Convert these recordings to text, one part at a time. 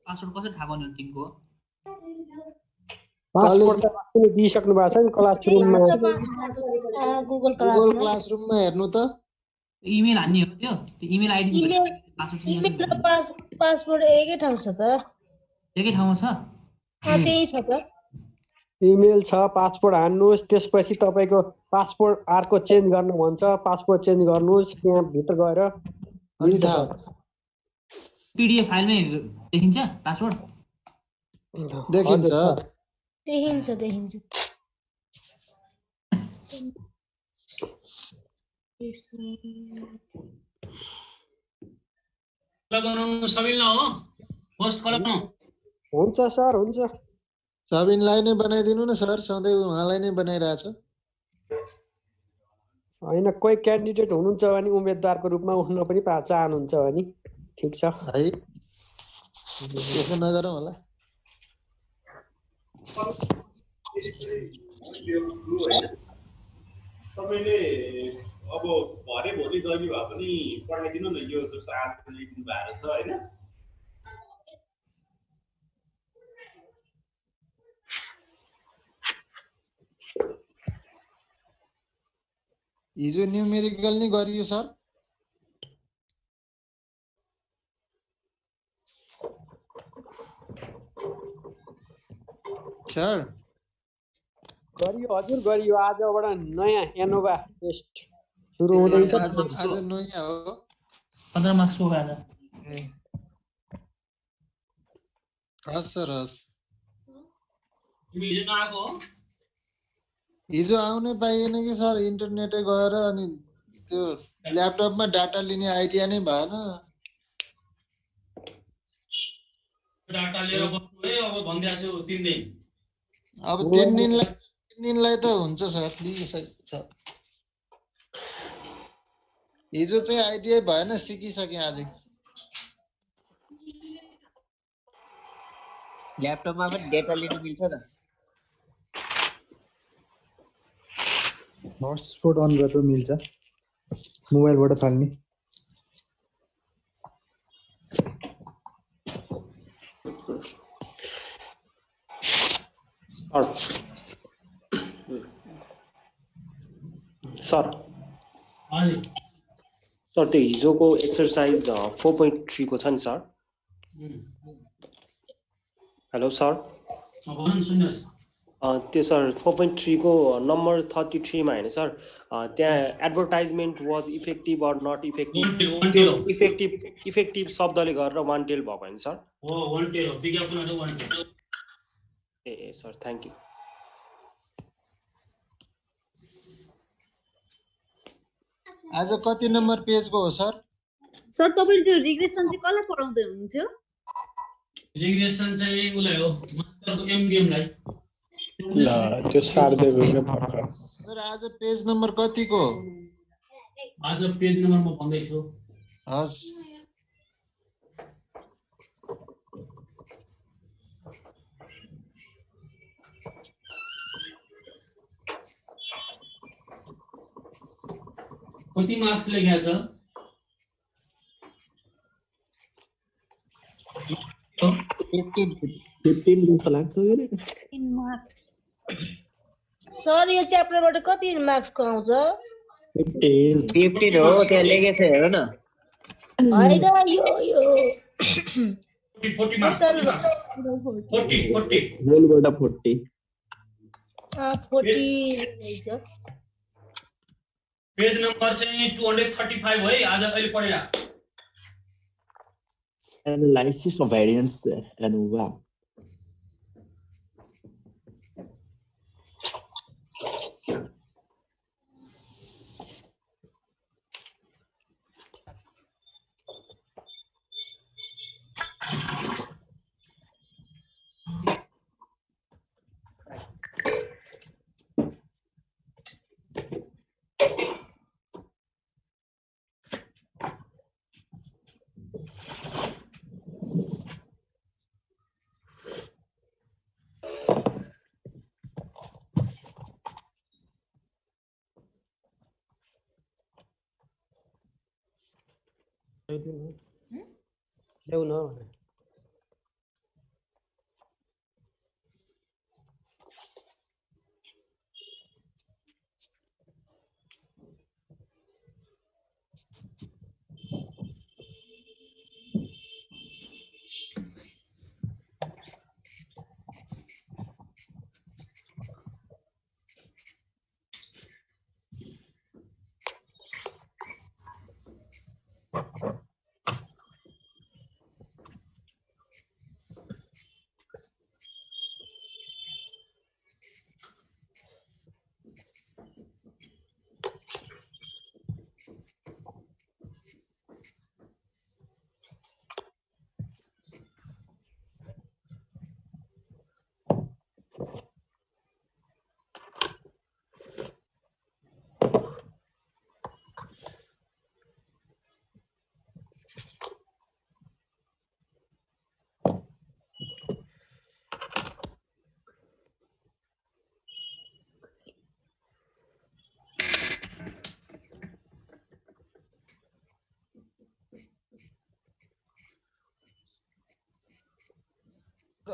Password कसरी थाहा पाउने टिमको? पासपोर्ट त आफूले दिइसक्नु भएको छ नि क्लासरुममा। गुगल गुगल क्लासरुममा हेर्नु त। इमेल हान्ने हो त्यो इमेल आइडी पासपोर्ट एकै ठाउँ छ त। एकै ठाउँमा छ? त्यही छ त। इमेल छ, पासपोर्ट हान्नुहोस्, त्यसपछि तपाईँको पासपोर्ट अर्को चेन्ज गर्नु भन्छ, पासपोर्ट चेन्ज गर्नुहोस् त्यहाँ भित्र गएर। अनि थाहा पीडीएफ फाइलमै देखिन्छ पासवर्ड? देखिन्छ। देखिन्छ। बनाउनु सबिनला हो? होस्ट बनाउनु हुन्छ सर, हुन्छ। सबिनलाई नै बनाइदिनु न सर, सधैँ उहाँलाई नै बनाइरहेछ। होइन, कोही क्यान्डिडेट हुनुहुन्छ भने उम्मेदवारको रूपमा उठ्न पनि चाहनुहुन्छ भने ठिक छ है, त्यसो नगरौँ होला। तपाईँले अब भरे भोलि जहिले भए पनि पठाइदिनु न, यो जस्तो आज लेख्नु भएको छ होइन। हिजो न्युमेरिकल नै गरियो सर? सर गरियो हजुर, गरियो। आजबाट नयाँ एनोभा टेस्ट सुरु हुँदैछ। आज नयाँ हो। 15 मार्क्स हो आज। हस् सर, हस्। हिजो नआएको हो? हिजो आउनै पाइएन कि सर, इन्टरनेटै गएर अनि त्यो ल्यापटपमा डाटा लिने आइडिया नै भएन। डाटा लिएर बस्नु है, अब भन्दैछु 3 दिन। अब 3 दिनलाई त हुन्छ सर, लिइसकेको छ। हिजो चाहिँ आइडिया भएन, सिकिसकेँ आजै। ल्यापटपमा पनि डेटा लिन मिल्छ त? हटस्पट अन गरेर मिल्छ, मोबाइलबाट थाल्ने। सर त्यो हिजोको एक्सरसाइज 4.3 को छ नि सर? हेलो सर, त्यो सर 4.3 को नम्बर 33 मा हैन सर, त्यहाँ advertisement was effective or not effective, effective शब्दले गरेर वान टेल भएको हैन सर? हो, वान टेल हो, विज्ञापनहरु वान टेल। ए सर, थ्यांक यू। आज कति नम्बर पेजको हो सर? सर तपाईले त्यो रिग्रेसन चाहिँ कसलाई पढाउँदै हुनुहुन्थ्यो? रिग्रेसन चाहिँ उलाई हो, मास्टरको एमबिएम लाई। ल त्यो सार्दै भर्खर। सर आज पेज नम्बर कतिको? आज पेज नम्बर म भन्दै छु। हस्। कति मार्क्स लेखेको छ? 15 जस्तो लाग्छ के रे? 3 मार्क्स। सर यो च्याप्टरबाट कति मार्क्सको आउँछ? 15 हो, त्यहाँ लेखेको छ हेर न। हैन यो 40 मार्क्स। 40 होलबाट 40 रहेछ। पेज नम्बर चाहिँ 235 है आज अहिले पढेर। Analysis of variance ANOVA. ल्याउन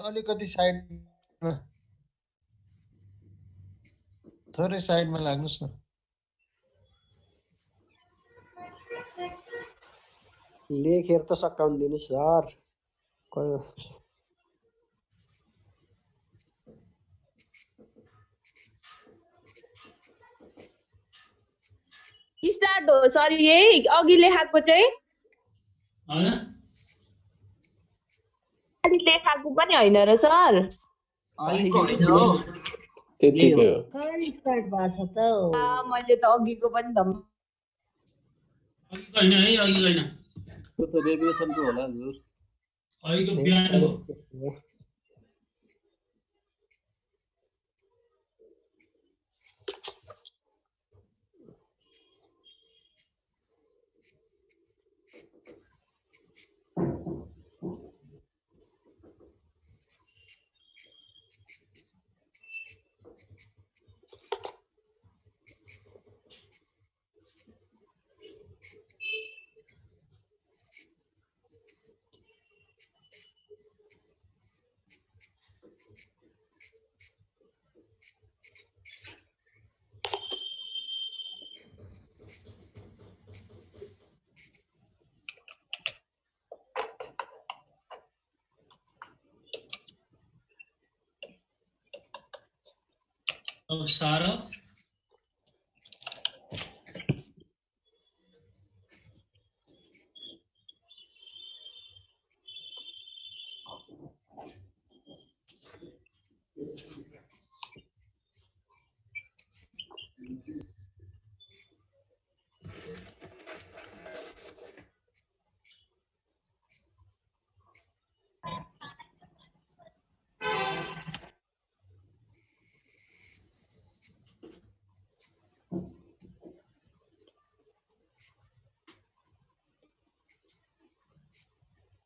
अलिकति साइडमा थोरै साइडमा लाग्नुहोस् न। लेखेर त सकाउनु दिनु सर। स्टार्ट हो सर, यही अघि लेखाएको चाहिँ अघि लेखाएको पनि होइन र सर। त्यतिकै हो। कहिले स्टार्ट भएको छ त? मैले त अघिको पनि त अघिको होइन है, अघिको होइन, त्यो त रेग्रेसनको होला हजुर। अघिको बिहानको। अब सारा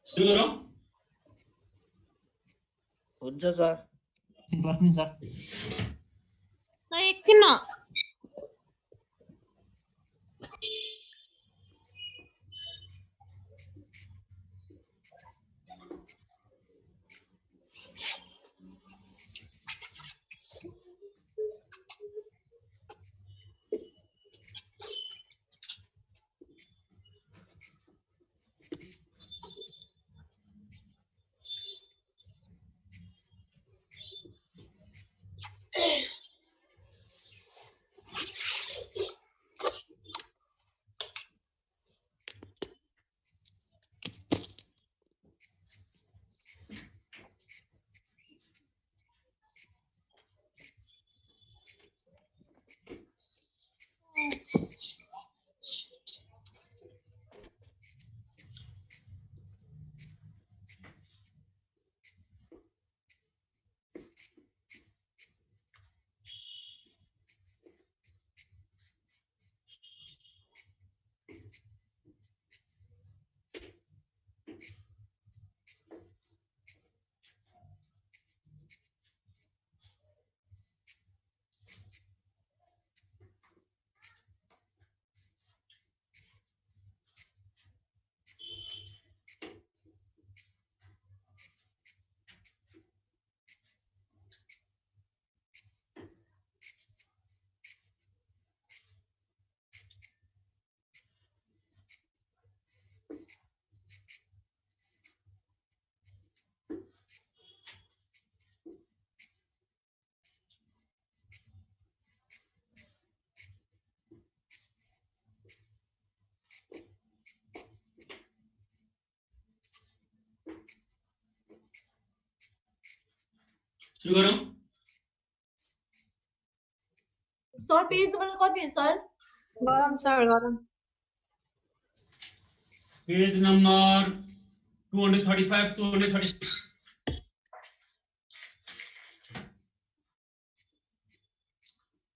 सुरु गरौँ। हुन्छ सर। लक्ष्मी सर एकछिन न। सुरु गरौँ। सर पेज नम्बर कति हो सर? गरम सर गरम। Page number 235 236।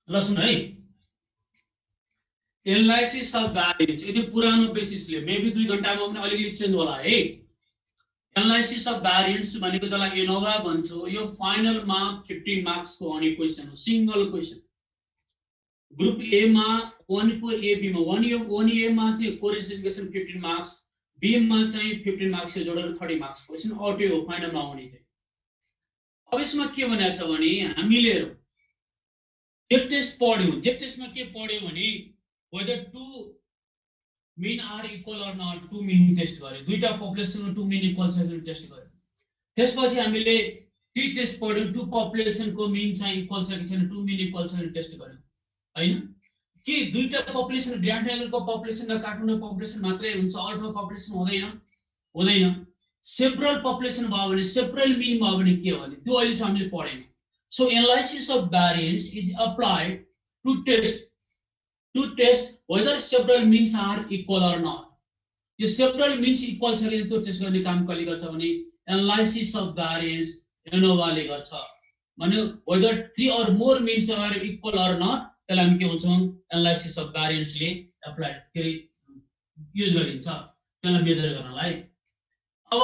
ल सुन है, एनालाइसिस अफ भ्यारिएन्स यदि पुरानो बेसिसले मेबी 2 घण्टामा पनि अलिकति चेन्ज होला है। एनालाइसिस अफ भ्यारिएन्स भनेको त्यसलाई एनोभा भन्छौँ। यो फाइनलमा 50 मार्क्सको आउने क्वेसन हो, सिंगल क्वेसन। ग्रुप ए मा 1 को ए बी मा 1 ए मा चाहिँ कोरिलेसन 15 मार्क्स, बी मा चाहिँ 15 मार्क्स जोडेर 30 मार्क्स क्वेसन अटो हो फाइनलमा आउने चाहिँ। अब यसमा के भनेको छ भने हामीले जेट टेस्ट पढ्यौं जेट टेस्टमा के पढ्यौं भने whether two mean are equal or not two mean test गर्यो दुईटा पपुलेसनमा two mean equal छ भनेर टेस्ट गर्यो त्यसपछि हामीले टी टेस्ट पढ्यौं टु पपुलेसनको मिन चाहिँ इक्वल छ कि छैन टु मिन इक्वल छ भनेर टेस्ट गर्यौं हैन कि दुईटा पपुलेसन ग्रान्ड ट्रायंगलको पपुलेसन र काठमाडौँ पपुलेसन मात्रै हुन्छ अल्टो पपुलेसन हुँदैन सेपरल पपुलेसन भयो भने सेपरल मिन भयो भने के हो भने त्यो अहिले हामीले पढ्यौं so analysis of variance is applied to test whether several means are equal or not यो सेपरल मिन्स इक्वल छ कि त्यो टेस्ट गर्ने काम कसले गर्छ भने एनालाइसिस अफ भेरिएन्स एनोभाले गर्छ भने whether 3 or more means are equal or not त्यसलाई हामी के भन्छौं एनालाइसिस अफ भेरिएन्स ले अप्लाई गरि युज गरिन्छ त्यसलाई मेजर गर्नलाई अब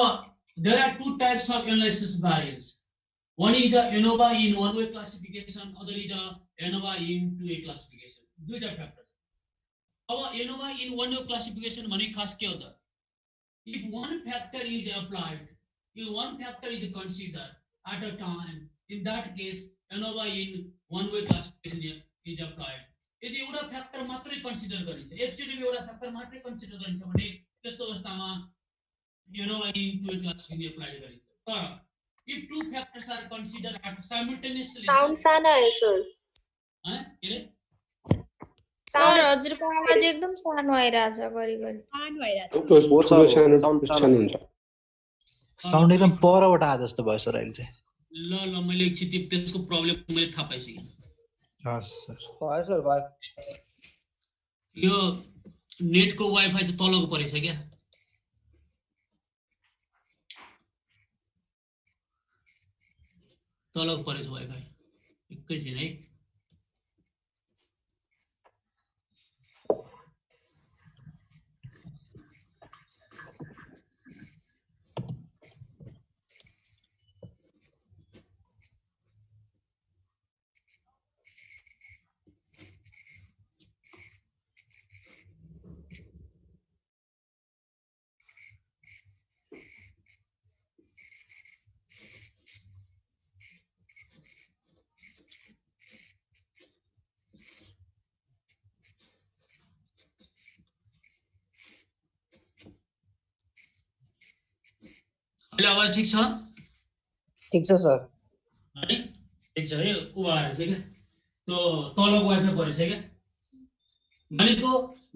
there are two types of analysis variance one is a ANOVA in one way classification other is a ANOVA in two way classification दुईटा फ्याक्टर अब ANOVA in one way classification भने खास के हो त if one factor is applied if one factor is considered at a time in that case ANOVA in one way classification is applied यदि एउटा factor मात्रै कन्सिडर गरिन्छ एकचोटी एउटा फ्याक्टर मात्रै कन्सिडर गरिन्छ भने त्यस्तो अवस्थामा ANOVA in two way classification applied गरिन्छ तर if two factors are considered at simultaneously sound सानो आयो सर के रे सर हजुरको आवाज एकदम सानो आइराछ घरिघरि सानो आइराछ साउन्ड एकदम परबाट आए जस्तो भयो सर अहिले चाहिँ ल मैले एकचोटि त्यसको प्रब्लम मैले थाहा पाइसकेँ हस् सर भयो सर भयो यो नेटको वाइफाई चाहिँ तलको परेछ क्या तलको परेछ वाइफाई एकैछिन है अहिले आवाज ठीक छ सर है ठीक छ है उभाएर चाहिँ क्या त्यो तलको वाइफाई परेछ क्या भनेको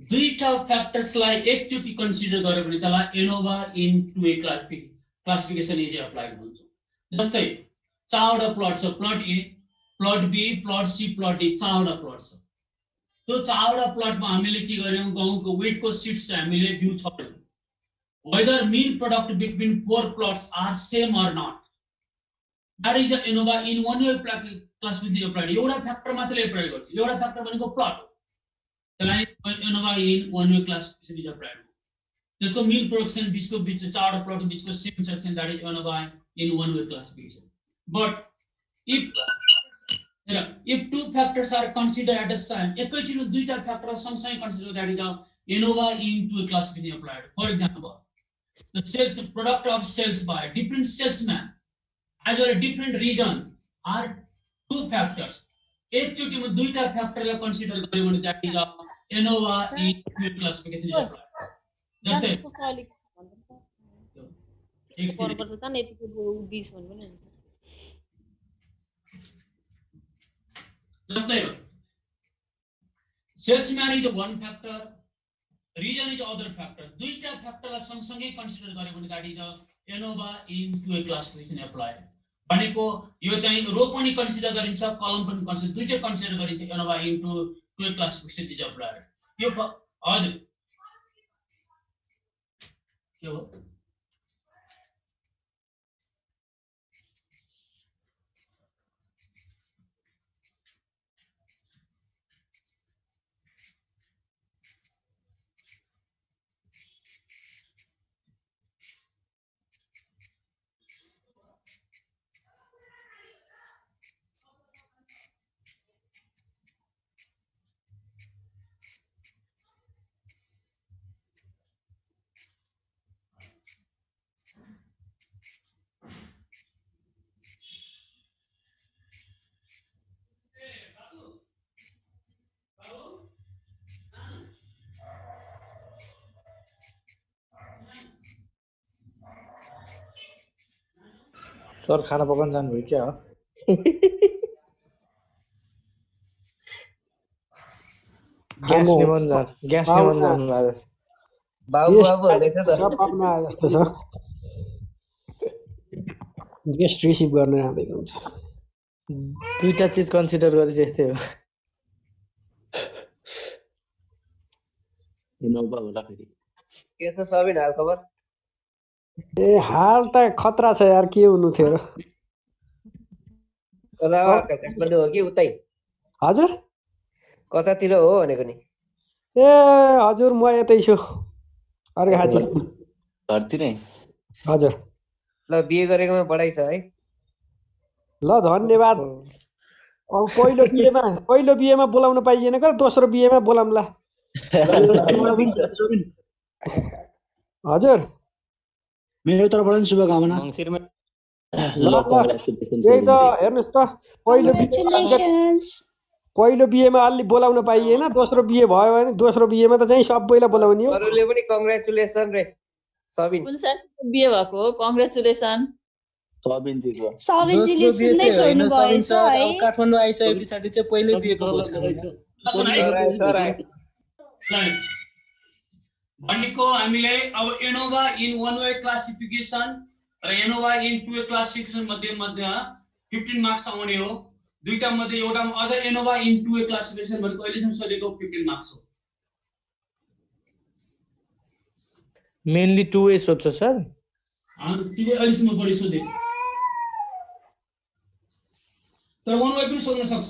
दुईटा फ्याक्टर्सलाई एकचोटि कन्सिडर गर्यो भने त्यसलाई ANOVA in two way classification is applied भन्छ जस्तै चारवटा प्लट छ plot A plot B plot C plot D चारवटा प्लट छ त्यो चारवटा प्लटमा हामीले के गर्यौं गहुँको वेटको सिट्स हामीले भ्यू थप्यौं whether mean product between four plots are same or not that is a ANOVA in one way classification applied एउटा फ्याक्टर मात्रले प्रयोग गर्छ एउटा फ्याक्टर भनेको प्लट हो त्यसलाई ANOVा in one way classification is applied त्यसको mean production बीचको बीच चारवटा प्लटको बीचको same section that is ANOVा in one way classification but if two factors are considered at a time एकैचोटि दुईटा फ्याक्टर सँगसँगै consider that is a ANOVA in two way classification applied for example the sales product of sales by different salesmen as well as different region are two factors एकचोटिमा दुईटा फ्याक्टरलाई consider गर्यो भने that is ANOVA in two way classification is applied जस्तै जस्तै salesman is one factor region is other factor दुईटा फ्याक्टरलाई सँगसँगै consider गर्यो भने that is ANOVA in two way classification applied भनेको यो चाहिँ रो पनि कन्सिडर गरिन्छ कलम पनि कन्सिडर दुईटै कन्सिडर गरिन्छ ANOVA in two way classification is applied यो हजुर के हो सर खाना पकाउन जानुभयो क्या हो ग्यास निमन जानु भएको छ बाबु भन्दैछ त सब पाउन आए जस्तो छ गेस्ट रिसिभ गर्न आउँदैको हुन्छ दुईटा चीज कन्सिडर गरे चाहिँ त्यही हो इनोभा होला फेरि के छ सबिन हाल खबर ए हाल त खतरा छ यार के हुनु थियो र काठमाडौँ हो कि उतै हजुर कतातिर हो भनेको नि ए हजुर म यतै छु अर्घाखाँची घरतिरै हजुर ल बिहे गरेकोमा बढाइ छ है ल धन्यवाद अब पहिलो बिहेमा बोलाउन पाइएन के दोस्रो बिहेमा बोलाउँला हजुर मेरो तर्फबाट पनि शुभकामना त्यही त हेर्नुहोस् त पहिलो बिहेमा अलि बोलाउन पाइएन दोस्रो बिहे भयो भने दोस्रो बिहेमा त चाहिँ सबैलाई बोलाउने हो अरूले पनि कङ्ग्रेचुलेसन रे सबिन कुन साल बिहे भएको हो कङ्ग्रेचुलेसन सबिनजीले सुन्दै छोड्नु भएछ है काठमाडौँ आइसके पछाडि चाहिँ पहिले बिहेको भोज भनेको हामीले अब एनोभा इन वन वे क्लासिफिकेसन र एनोभा इन टु वे क्लासिफिकेसन मध्ये 15 मार्क्स आउने हो दुईटा मध्ये एउटा अझ एनोभा इन टु वे क्लासिफिकेसन भनेको अहिलेसम्म सोधेको 15 मार्क्स हो मेनली टु वे सोध्छ सर टु वे अहिलेसम्म बढी सोधेको तर वन वे पनि सोध्न सक्छ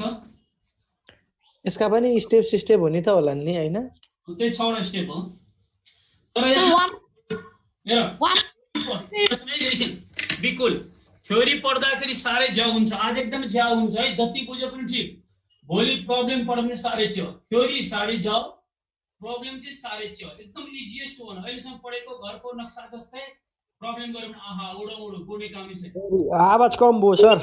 यसका पनि स्टेप सिस्टेप हुने त होला नि हैन त्यही 6 वटा स्टेप हो तर हेर बिल्कुल थ्योरी पढ्दाखेरि साह्रै ज्या हुन्छ आज एकदम ज्या हुन्छ है जति बुझे पनि ठीक भोलि प्रब्लम पढ्ने साह्रै छ थ्योरी साह्रै ज्या प्रब्लम चाहिँ साह्रै छ एकदम इजिएस्ट हो अहिलेसम्म पढेको घरको नक्सा जस्तै प्रब्लम गरौँ आहा उडो कुनै काम छैन आवाज कम भयो सर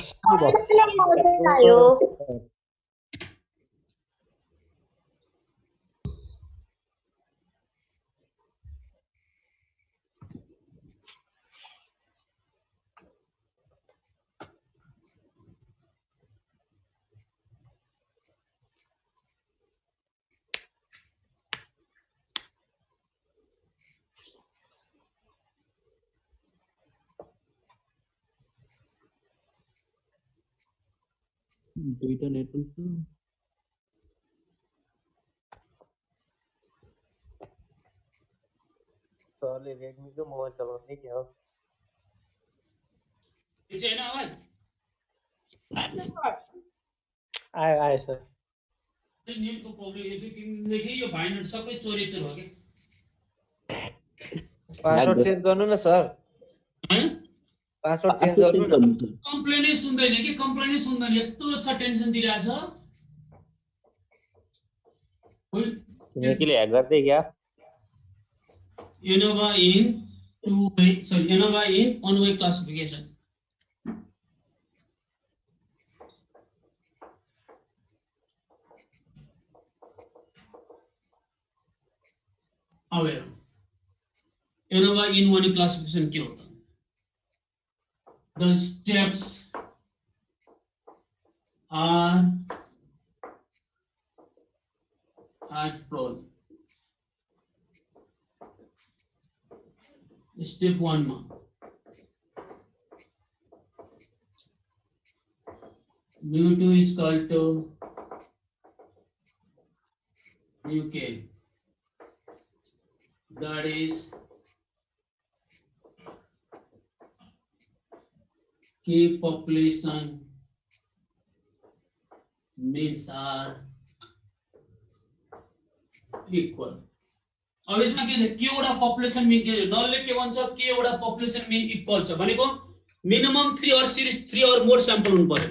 दुईटा नेटवर्क छ सरले रेडमीको मोबाइल चलाउँदै के हो यो चाहिँ हैन आवाज आयो सर नेटको प्रब्लम यसैदेखि यो भाइनट सबै स्टोरेज हो के पासवर्ड चेन्ज गर्नु न सर पासवर्ड चेन्ज गर्नु न कम्प्लेनै सुन्दैन कि कम्प्लेनै सुन्दैन यस्तो छ टेन्सन दिइराछ निकिले ह्याक गर्दै क्या ANOVA in two way sorry ANOVA in one way classification aware ANOVA in one way classification के होता है the steps are as follows. Step 1 ma mu2 is equal to mu k, that is K population means are equal. अब यसमा के छ के वटा population mean के नलले के भन्छ के वटा पपुलेसन मिन इक्वल छ भनेको मिनिमम 3 और सिरिज 3 और मोर स्याम्पल हुनु पर्यो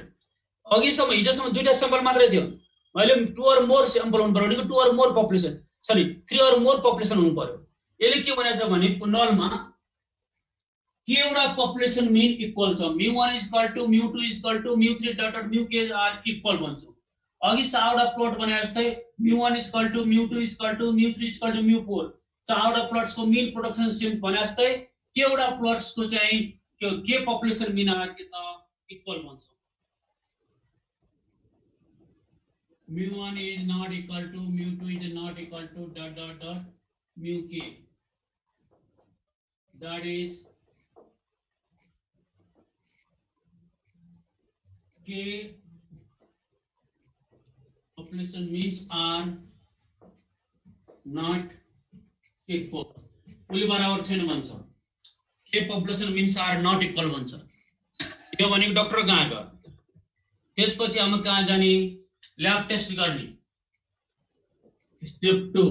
अघिसम्म हिजोसम्म दुईटा स्याम्पल मात्रै थियो अहिले 2 और मोर स्याम्पल हुनु पर्यो भनेको 2 और मोर पपुलेसन सरी 3 और मोर पपुलेसन हुनु पर्यो यसले के भनेछ भने नलमा के एउटा पपुलेसन मिन इक्वल छ mu1 is equal to mu2 is equal to mu3 dot dot mu k are equal भन्छौ अघि चारवटा प्लट बनाए जस्तै mu1 is equal to mu2 is equal to mu3 is equal to mu4 चारवटा प्लट्स को mean production same भने जस्तै के एउटा प्लट्स को चाहिँ के पपुलेसन मिन आर के त इक्वल भन्छौँ mu1 is not equal to mu2 is not equal to ... mu k. That is k population means are not equal. उसले बराबर छैन भन्छ के population means are not equal भन्छ यो भनेको डाक्टर कहाँ गयो त्यसपछि हामी कहाँ जाने ल्याब टेस्ट गर्ने स्टेप 2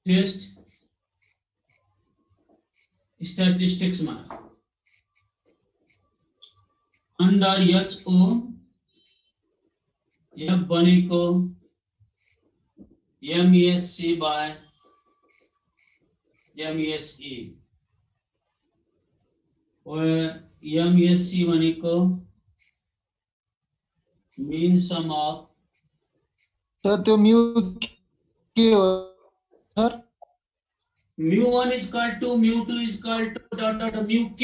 टेस्ट स्टैटिस्टिक्स में अंडर HO F बनेको MESC by MESE where MESC बनेको mean sum of सर त्यो म्यू के हो sir mu1 is equal to mu2 is equal to ... mu k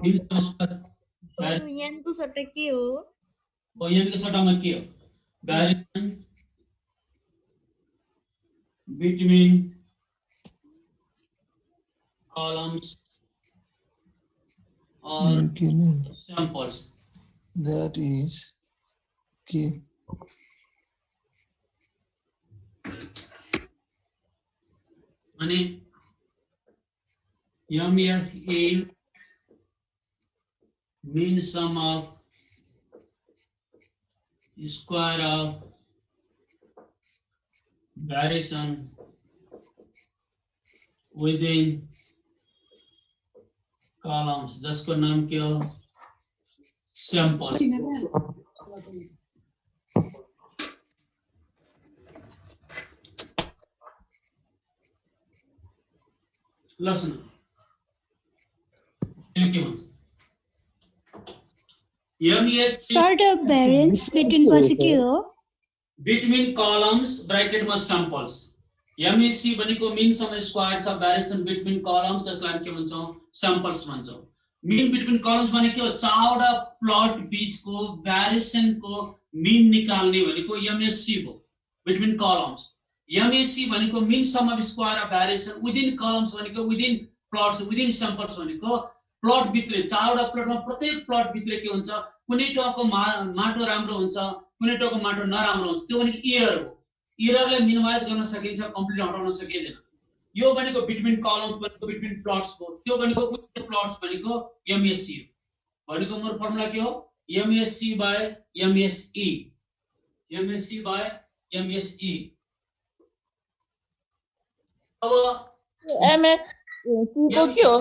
mean sum यान को सट्टा के हो और यान के सट्टामा के हो variation between columns or samples that is k अनि MESA mean sum of square of variation within columns जिसको नाम क्या हो सैंपल लसन sort of variance between पछि के हो between columns bracket में samples MESC भनेको mean sum squares of variation between columns जसलाई के भन्छौं samples भन्छौं mean between columns भनेको चारवटा प्लट बीचको variation को mean निकाल्ने भनेको MESC हो between columns MESC भनेको mean sum of square of variation within columns भनेको within plots within samples भनेको प्लट भित्र चारवटा प्लटमा प्रत्येक प्लट भित्र के हुन्छ कुनै ठाउँको माटो राम्रो हुन्छ कुनै ठाउँको माटो नराम्रो हुन्छ त्यो भनेको एरर हो एररलाई मिनिमाइज गर्न सकिन्छ कम्प्लिट हटाउन सकिदैन यो भनेको बिट्विन कलम्स भनेको बिट्विन प्लट्स हो त्यो भनेको विथ प्लट्स भनेको MESC हो भनेको मोर फर्मुला के हो MESC by MESE MESC by MESE अब MSC को के हो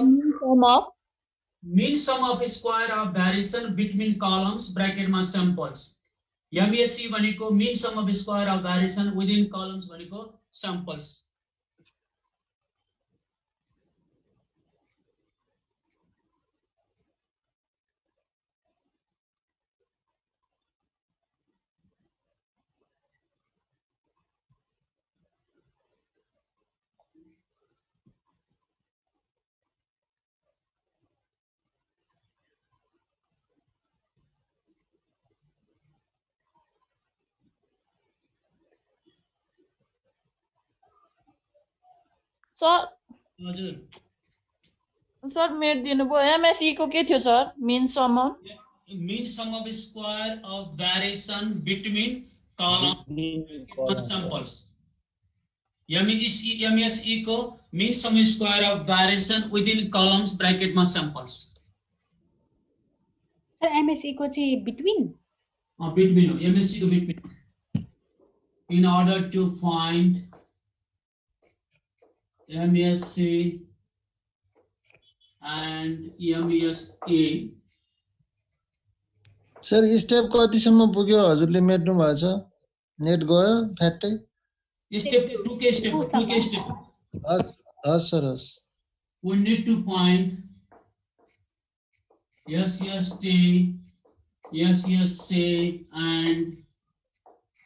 mean sum of square of variation between columns bracket में samples MESC भनेको mean sum of square of variation within columns भनेको samples सर हजुर सर मेट दिनुभयो MSE को के थियो sir mean sum of square of variation between column samples MESE को mean sum square of variation within columns bracket में samples sir MSE को चाहिँ between between हो MESC को between in order to find MESC and MESE sir step कतिसम्म पुग्यो हजुरले मेट्नु भएको छ नेट गयो फ्याट्टै स्टेप 2 के स्टेप हस् सर हस् we need to find SST SSC and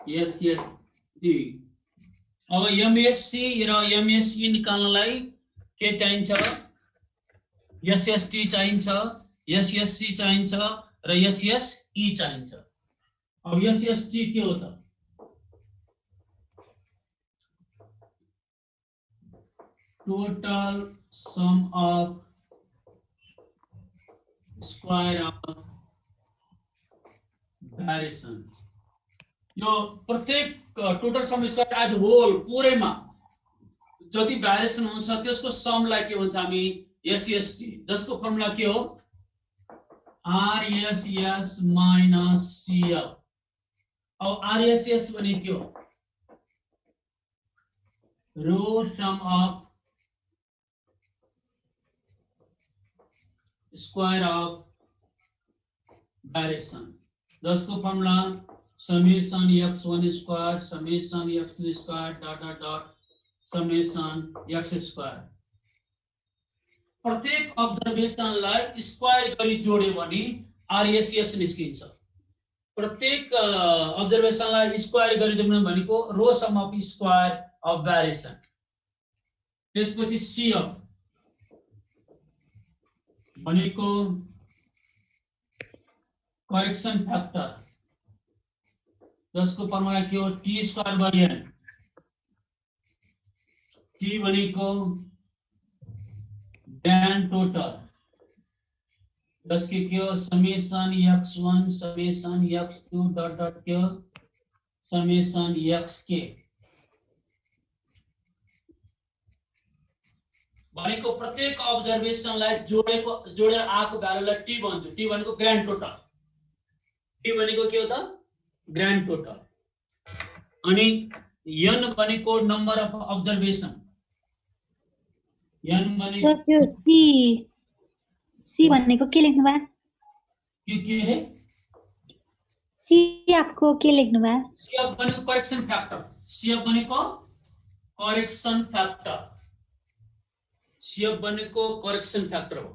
SSD अब MESC र MESE निकाल्नलाई के चाहिन्छ, एसएसटी चाहिन्छ, एसएससी चाहिन्छ र एसएसई चाहिन्छ। अब एसएसटी के हो त? Total sum of square of variation. यो प्रत्येक total sum square as whole पूरैमा जति भ्यारिएसन हुन्छ त्यसको समलाई के भन्छ हामी? एसएसटी, जसको फर्मुला के हो? RSS minus CF. अब आरएसएस भने के हो? Raw sum of square of variation, जसको formula summation x1 square summation x2 square dot dot dot summation x square. प्रत्येक अब्जर्भेशनलाई स्क्वायर गरी जोड्यो भने आरएसएस निस्किन्छ। प्रत्येक अब्जर्भेशनलाई स्क्वायर गरी जोड्नु भनेको raw sum of square of variation. त्यसपछि सीएफ भनेको करेक्सन फ्याक्टर, जसको फर्मुला के हो? T square by N. T भनेको ग्रान्ड टोटल, जसको के हो? Summation x1 summation x2 dot dot के हो? Summation xk। भनेको प्रत्येक अब्जर्भेशनलाई जोडेर आएको भ्यालुलाई टी भन्छ। टी भनेको ग्रान्ड टोटल। टी भनेको के हो त? Grand total. अनि एन भनेको नम्बर अफ अब्जर्भेसन। एन भनेको त्यो सी भनेको के लेख्नु भयो? के रे? सीएफ को के लेख्नु भयो? सीएफ भनेको करेक्सन फ्याक्टर। सीएफ भनेको करेक्सन फ्याक्टर। सीएफ भनेको करेक्सन फ्याक्टर हो।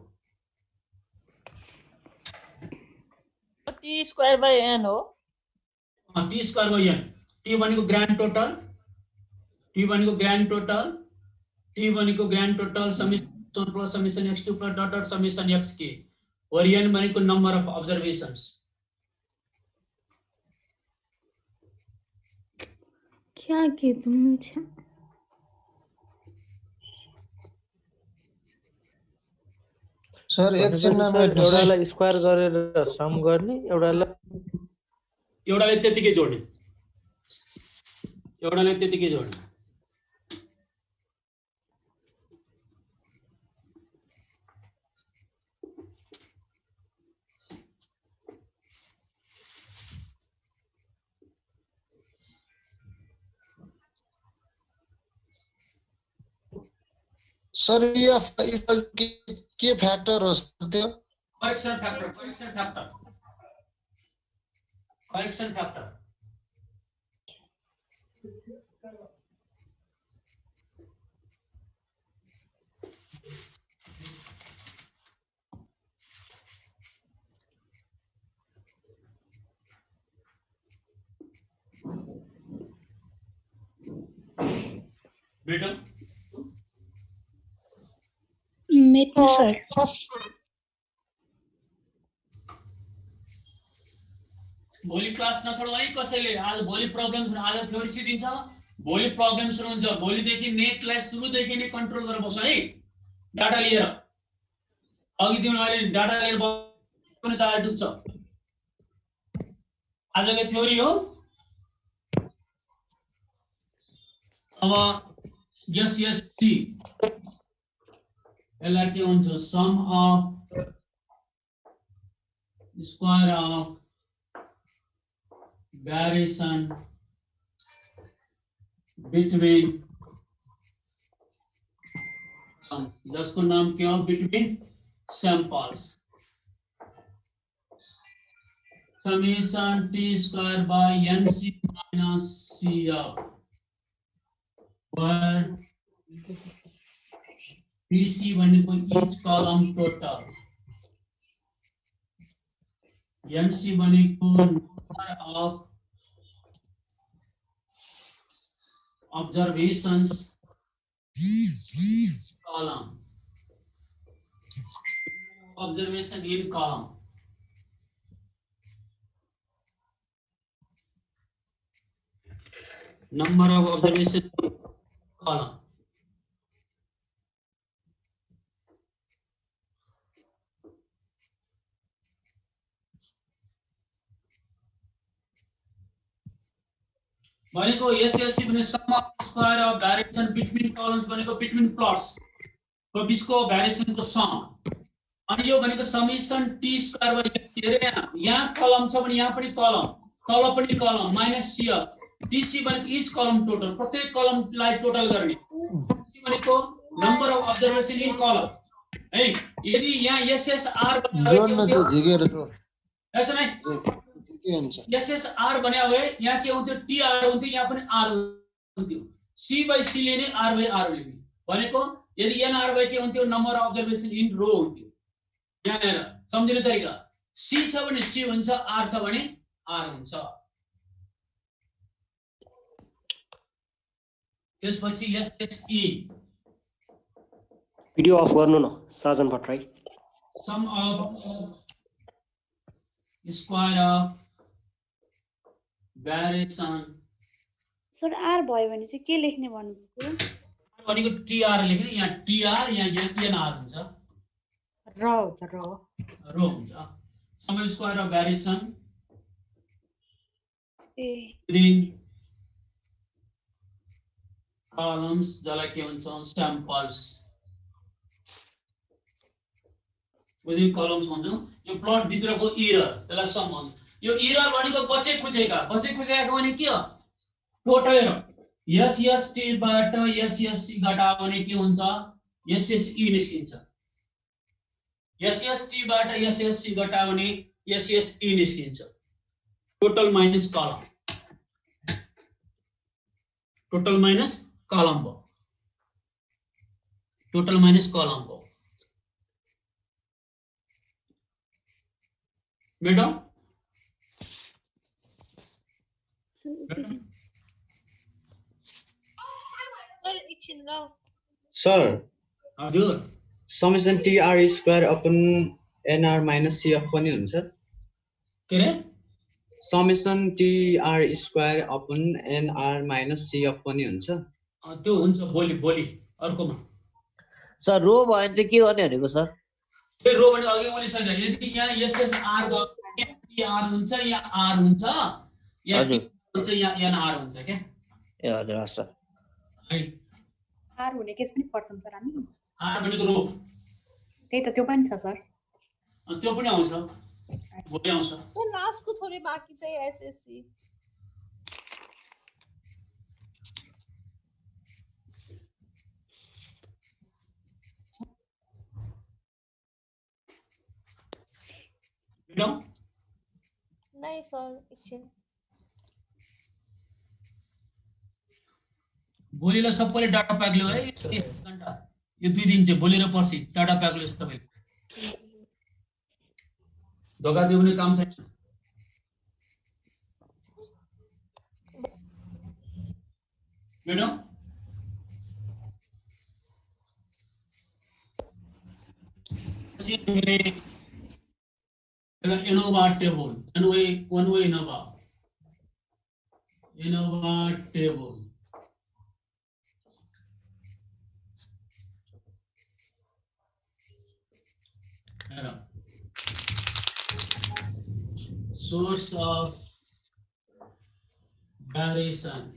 टी स्क्वायर बाई एन हो। T square by N. T भनेको ग्रान्ड टोटल, टी भनेको ग्रान्ड टोटल, टी भनेको grand total summation plus summation x2 plus dot dot summation xk, और N भनेको number of observations. क्या के तुम छ? सर एकछिनमा एउटालाई स्क्वायर गरेर सम गर्ने, एउटालाई त्यतिकै जोड्ने, एउटालाई त्यतिकै जोड्ने। सर एफ इक्वल के फ्याक्टर हो त्यो? Correction factor, correction factor, correction factor. बेटा मेट्नु सर। भोलि क्लास नछोड है कसैले। आज भोलि प्रब्लम्स, आज थ्योरी सिदिन्छ, भोलि प्रब्लम्स हुन्छ। भोलिदेखि नेटलाई सुरुदेखि नै कन्ट्रोल गरेर बस्नु है, डाटा लिएर। अघि तिमीले डाटा लिएर बस्नु त डुब्छ। आजको थ्योरी हो। अब एसएससी यसलाई के भन्छ? Sum of square of variation between, जसको नाम क्या हो? between samples, summation t square by nc minus cf, where pc भनेको each column total, nc भनेको number of observations column. Observation in column. Number of observation column. भनेको SSC भने sum of square of variation between columns भनेको between plots को बीचको variation को some अनि यो भनेको समेसन टी स्क्वायर भनेको हेरे यहाँ कलम छ भने यहाँ पनि कलम तल पनि कलम माइनस सी टीसी भनेको इच कलम टोटल प्रत्येक कलमलाई टोटल गर्ने सी भनेको नम्बर अफ अब्जर्भेसन इन कलम है यदि यहाँ एसएसआर जोड्न त्यो झिकेर जोड ऐसा नहीं एसएसआर बने हुए यहाँ के हुन्थ्यो टीआर हुन्थ्यो यहाँ पनि आर हुन्थ्यो सी बाइ सी लेने आर बाइ आर लेने भनेको यदि एनआर बाइ के हुन्थ्यो नम्बर अफ अब्जर्भेसन इन रो हुन्थ्यो यहाँ हेर सम्झिने तरिका सी छ भने सी हुन्छ आर छ भने आर हुन्छ त्यसपछि एसएसई भिडियो अफ गर्नु न Sajan Bhattarai sum of square of variation sir R भयो भने चाहिँ के लेख्ने भन्नुभएको भनेको टीआर लेख्ने यहाँ टीआर यहाँ एनआर हुन्छ र हुन्छ रो हुन्छ sum square of variation within columns जसलाई के भन्छ स्याम्पल्स विदिन कलम्स भन्छौँ यो प्लट भित्रको इरर त्यसलाई सम भन्छ यो इरर भनेको बचे खुचेका भने के हो टोटल एसएसटी बाट एसएससी घटायो भने के हुन्छ एसएसई निस्किन्छ एसएसटी बाट एसएससी घटायो भने एसएसई निस्किन्छ टोटल माइनस कलम भयो टोटल माइनस कलम भयो बेटा सर हजुर summation TR square upon NR minus CF पनि हुन्छ के रे summation TR square upon NR minus CF पनि हुन्छ त्यो हुन्छ भोलि अर्कोमा सर रो भयो भने चाहिँ के गर्ने भनेको सर त्यो रो भने अघि मैले सके यदि यहाँ एसएसआर टीआर हुन्छ या आर हुन्छ या हुन्छ या एनआर हुन्छ के ए हजुर हस् सर आर हुने केस पनि पढ्छौँ सर हामी आर भनेको रो त्यही त त्यो पनि छ सर त्यो पनि आउँछ भोलि आउँछ त्यो लास्टको थोरै बाँकी चाहिँ एसएससी नहीं सर एकछिन भोलिलाई सबैले डाटा प्याक ल्याऊ है 1 घण्टा यो 2 दिन चाहिँ भोलि र पर्सि डाटा प्याक ल्याऊ तपाईको धोका दिउने काम छैन madam Innova table one way Innova table source of variation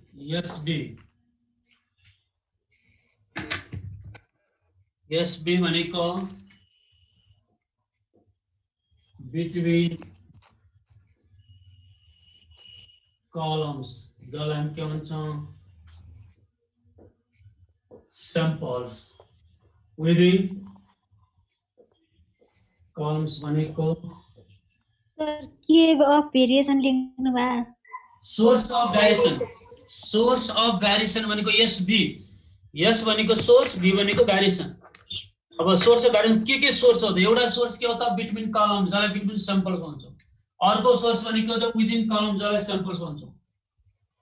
SB भनेको between columns जसलाई हामी के भन्छौँ samples within columns भनेको सर के अफ भेरिएसन लेख्नु भा सोर्स अफ भेरिएसन भनेको एसबी एस भनेको सोर्स बी भनेको भेरिएसन अब सोर्स अफ भेरिएसन के सोर्स हो त एउटा सोर्स के हो त बिट्विन कलम जसलाई बिट्विन सैंपल्स भन्छौं अर्को सोर्स भनेको त विदिन कलम जसलाई सैंपल्स भन्छौं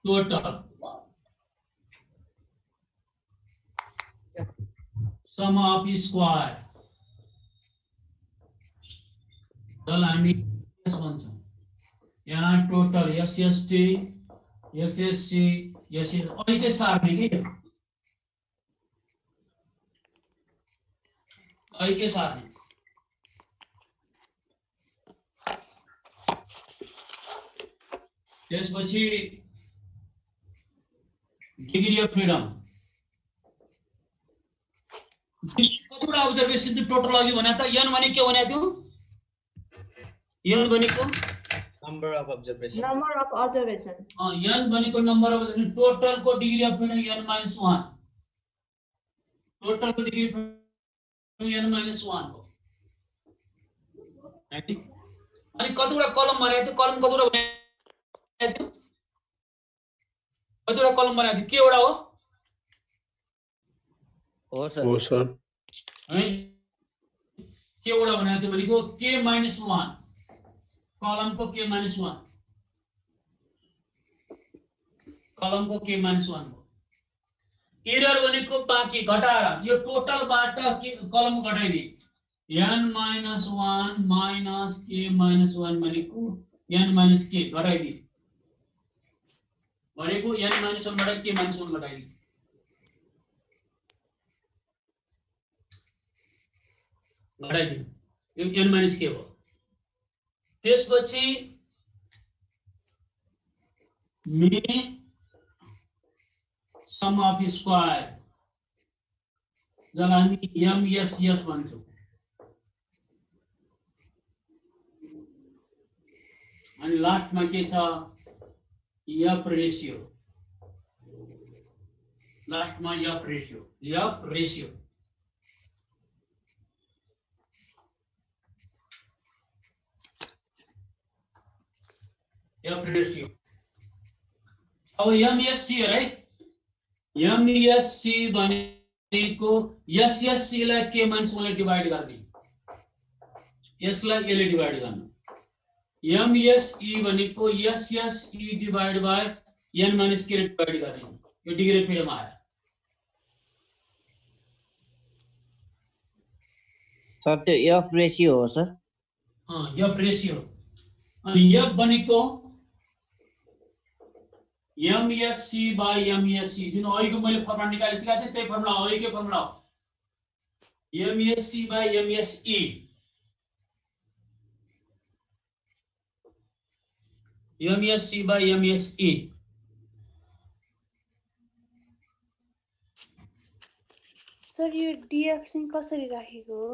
टोटल सम अफ स्क्वायर जसलाई हामी एस भन्छौँ। यहाँ टोटल एसएसटी एसएससी एसएस अहिले सार्ने के अहिले सार्ने त्यसपछि डिग्री अफ फ्रिडम कतिवटा अब्जर्भेसन थियो टोटल अघि भने त एन भने के भने थियो एन भनेको नम्बर अफ अब्जर्भेसन एन भनेको नम्बर अफ टोटल को degree of freedom N minus 1 total को डिग्री एन माइनस 1 हो अनि कतिवटा कलम बनाएको थियो कलम कतिवटा बनाएको थियो कतिवटा कलम बनाएको थियो के वटा हो सर है के वटा बनाएको थियो भनेको के माइनस 1 कलम को के माइनस 1 कलम को के माइनस 1 हो एरर भनेको बाँकी घटाएर यो टोटल बाट कलम घटाइदिए n माइनस 1 माइनस के माइनस 1 भनेको n माइनस के घटाइदिए भनेको n माइनस 1 बाट के माइनस 1 घटाइदिए यो n माइनस के हो। त्यसपछि मे सम अफ स्क्वायर जसलाई हामी एमएसएस भन्छौँ अनि लास्टमा के छ एफ रेशियो लास्टमा एफ रेशियो अब एमएससी है एमएससी भनेको एसएससी लाई के माइनस 1 ले डिवाइड गर्ने यसलाई यसले डिवाइड गर्नु एमएसई भनेको SSE divide by N minus K divide गर्ने यो डिग्री फ्रिडम आयो सर त्यो एफ रेशियो हो सर एफ रेशियो अनि एफ भनेको एमएससी बाई एमएससी जुन अहिलेको मैले फर्मुला निकालिसकेको थिएँ त्यही फर्मुला हो अहिलेकै फर्मुला हो MSc by MSE MSc by MSE sir यो डीएफ चाहिँ कसरी राखेको हो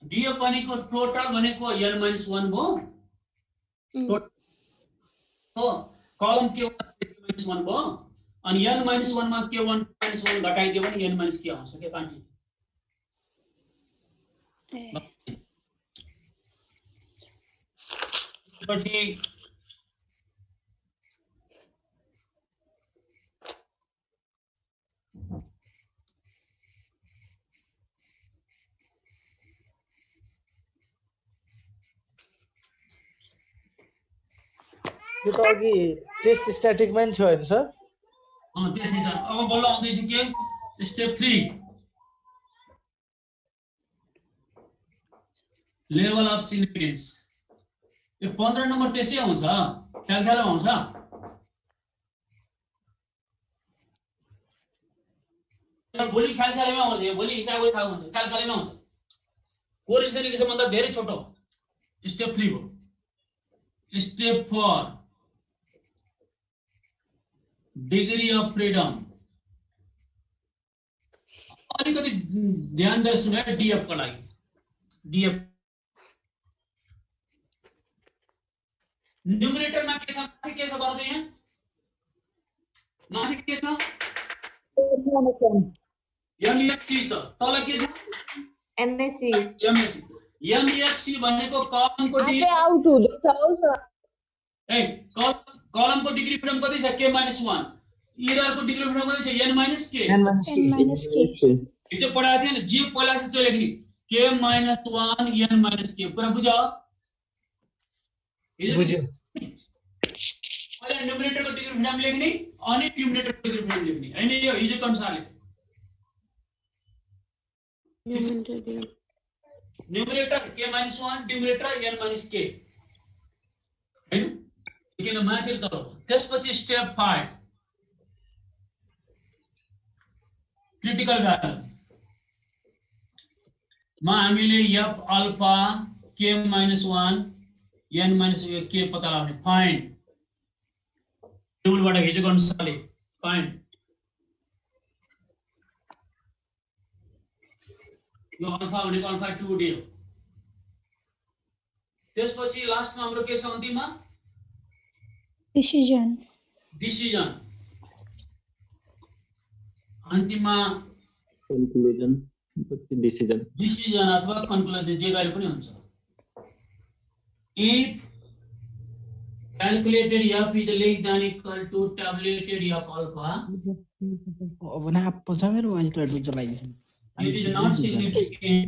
डीएफ भनेको टोटल भनेको n माइनस 1 भयो हो कलम के माइनस 1 भयो अनि n माइनस 1 मा के 1 माइनस 1 घटाइदियो भने n माइनस के आउँछ के पानी पछि यो त अघि टेस्ट स्ट्याटिकमा नि छ हैन सर त्यति छ अब बल्ल आउँदैछ के स्टेप 3 लेभल अफ सिग्निफिकेन्स यो 15 नम्बर त्यसै आउँछ ख्यालमा आउँछ भोलि ख्यालमा आउँछ भोलि हिसाबले थाहा हुन्छ ख्यालमा आउँछ कोरिलेसन भन्दा धेरै छोटो स्टेप 3 हो स्टेप 4 डिग्री अफ फ्रिडम अलिकति ध्यान दिएर सुन्नु है डीएफ को लागि डीएफ न्यूमरेटर मा के छ माथि के छ भन्नु यहाँ माथि के छ एमएससी छ तल के छ एमएससी एमएससी भनेको कलम को डिग्री आउट हुँदैछ हौ सर ए कलम को डिग्री फ्रिडम कति छ k - 1 एरर को डिग्री फ्रिडम कति छ n - k हिजो पढाएको थियो नि जे पहिला छ त्यो लेख्ने k - 1 n - k पुरा बुझ्यो बुझ्यो पहिला न्यूमरेटर को डिग्री फ्रिडम लेख्ने अनि न्यूमरेटर को डिग्री फ्रिडम लेख्ने हैन यो हिजोको अनुसारले numerator k minus 1 denominator n minus k हैन किन माथि तल त्यसपछि स्टेप 5 क्रिटिकल भ्यालु मा हामीले f alpha k minus 1 n minus k पत्ता लगाउने फाइन्ड टेबलबाट हिजोको अनुसारले फाइन्ड यो अल्फा भनेको अल्फा 2 डे हो त्यसपछि लास्टमा हाम्रो के छ अन्तिममा डिसिजन अन्तिममा कन्क्लुजन डिसिजन अथवा कन्क्लुजन जे गरे पनि हुन्छ if calculated f is less than equal to tabulated f alpha अब ना पछ मेरो वाइज लड्डु चलाइदिनु it is not significant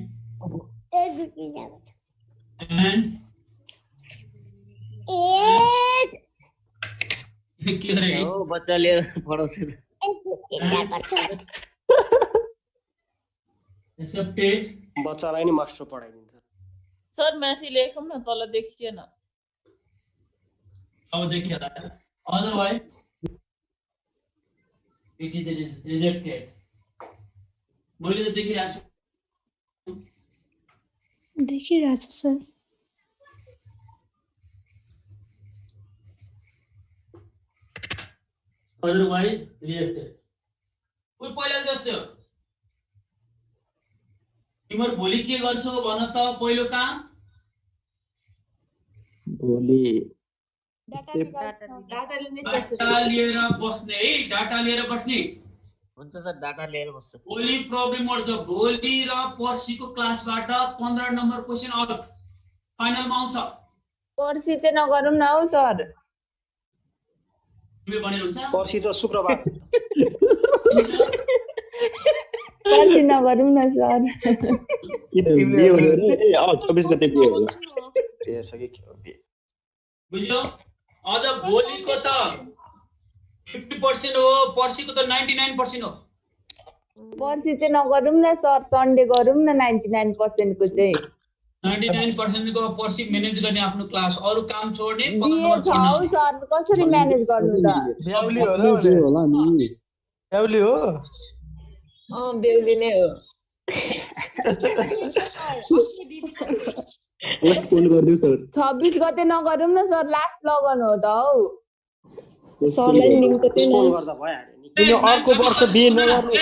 and के रे हो बच्चा लिएर पढाउँछ एक्सेप्टेड बच्चालाई नि मास्टर पढाइदिन्छ सर माथि लेखौँ न तल देखिएन अब देखिएला अदरवाइज it is rejected मैले त देखिरहेछ सर otherwise rejected कोही पहिला जस्तो तिम्रो भोलि के गर्छौ भन त पहिलो काम भोलि डाटा लिएर बस्ने है डाटा लिएर बस्ने हुन्छ सर डाटा लिएर बस्छु भोलि प्रब्लम गर्छ भोलि र पर्सिको क्लासबाट 15 नम्बर क्वेशन आउट फाइनलमा आउँछ पर्सि चाहिँ नगरौँ न हौ सर तिमीले भनेर हुन्छ पर्सि त शुक्रबार पर्सि नगरौँ न सर तिमीले भने 24 गते के हो बुझ्यो अझ भोलिको त 50% हो पर्सिको त 99% हो पर्सि चाहिँ नगरौँ न सर सन्डे गरौँ न 99% को चाहिँ 99% को पर्सि म्यानेज गर्ने आफ्नो क्लास अरु काम छोड्ने सर कसरी म्यानेज गर्नु त बेहुली हो बेहुली नै हो पोस्टपोन गर्दिउ सर 26 गते नगरौँ न सर लास्ट लगन हो त हौ सरलाई लिंक त पोस्टपोन गर्दा भइहाल्यो नि किन अर्को वर्ष बिहे नगर्नु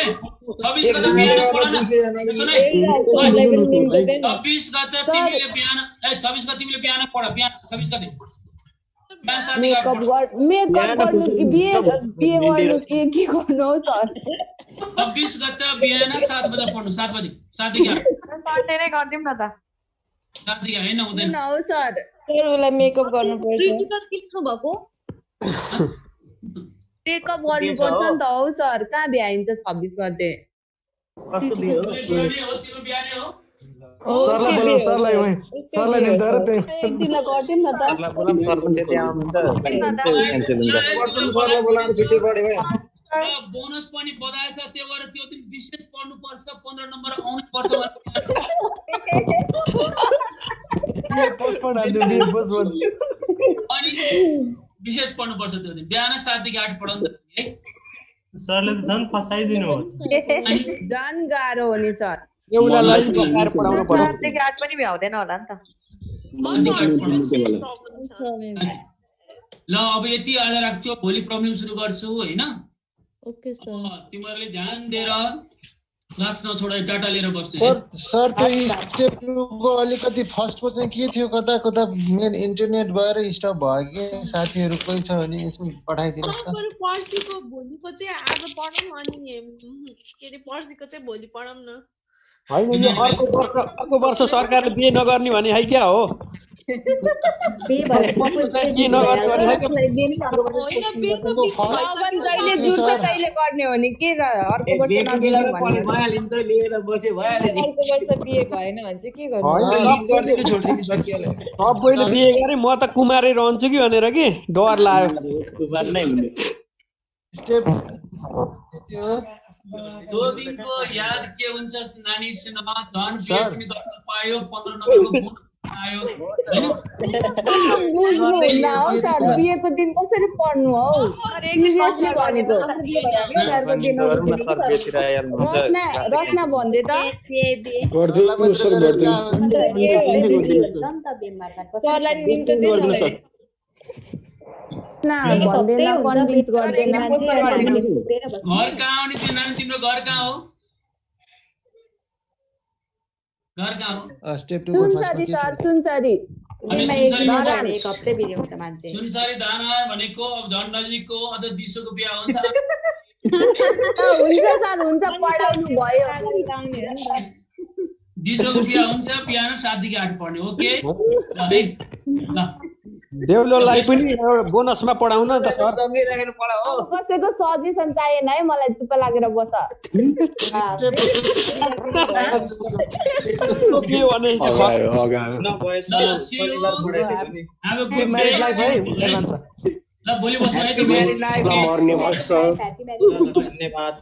26 गते बिहे पढ्न 26 गते तिमीले बिहान 26 गते तिमीले बिहान पढ बिहान 26 गते मेकअप गर्नु कि बिहे गर्नु के गर्नु हो सर 26 गते बिहान 7 बजे पढ्नु 7 बजे 7 देखि 8 सन्डे नै गर्दिम न त 7 देखि हैन हुँदैन हो सर उलाई मेकअप गर्नु पर्छ क्रिटिकल किल्नु भएको मेकअप गर्नु पर्छ नि त हौ सर कहाँ भ्याइन्छ 26 गते कस्तो बिहे हो तिम्रो बिहानै हो सरलाई बोलाउ सरलाई निम्ताएर त्यही एकदिनलाई गर्दिम न त बोलाम सरले त्यहाँ आउनुहुन्छ क्यान्सल हुन्छ सरलाई बोलाउन छुट्टी पढ्यो भए बोनस पनि बधाई छ त्यो गरेर त्यो दिन विशेष पढ्नु पर्छ 15 नम्बर आउनु पर्छ अनि विशेष पढ्नु पर्छ त्यो दिन बिहान 7 देखि 8 पढाउनु है सरले त झन् फसाइदिनु हो झन् गाह्रो हो नि सर एउटालाई पकाएर पढाउनु पर्छ 7 देखि 8 पनि भ्याउँदैन होला नि त ल अब यति आज राख्छु भोलि प्रब्लम सुरु गर्छु हैन ओके सर तिमीहरुले ध्यान दिएर क्लास नछोडे डाटा लिएर बस्नु सर त्यो स्टेप 2 को अलिकति फर्स्ट को चाहिँ के थियो कता कता मेन इन्टरनेट भएर स्टप भयो के साथीहरु कोही छ भने यसो पठाइदिनुस् त पर्सिको भोलिको चाहिँ आज पढौँ अनि के रे पर्सिको चाहिँ भोलि पढौँ न हैन यो अर्को वर्ष सरकारले बिहे नगर्ने भने है क्या हो बिहे के नगर्ने भने है जहिले जुट्छ तहिले गर्ने हो नि के अर्को वर्ष नगेला भन्ने भइहाल्यो नि त लिएर बसे भइहाल्यो नि अर्को वर्ष बिहे भएन भने चाहिँ के गर्नु सबैले बिहे गरे म त कुमारै रहन्छु कि भनेर कि डर लाग्यो कुमार नै हुने स्टेप त्यो त्यो दिनको याद के हुन्छ नानी सुनमा धन सर। पनि गर्न पायो 15 नम्बरको बोनस आयो हैन बुझ्नुहुन्न हो सर बिहेको दिन कसरी पढ्नु हौ सिरियसली भनेको रचना भन्दै त भन्दैन कन्भिन्स गर्दैन घर कहाँ आउने त्यो नानी तिम्रो घर कहाँ हो घर कहाँ हो स्टेप 2 को फर्स्ट सुनसरी के सर सुनसरी सुनसरी धानर भनेको अब झन् नजिकको अझ दिसोको बिहा हुन्छ हुन्छ सर हुन्छ पढाउनु भयो दिसोको बिहा हुन्छ बिहान 7 देखि 8 पढ्ने ओके ल है ल देउलोलाई पनि बोनसमा पढाउन त सर कसैको सजेसन चाहिएन है मलाई चुप लागेर बस के भने ल भोलि बस्नु है धन्यवाद सर। धन्यवाद।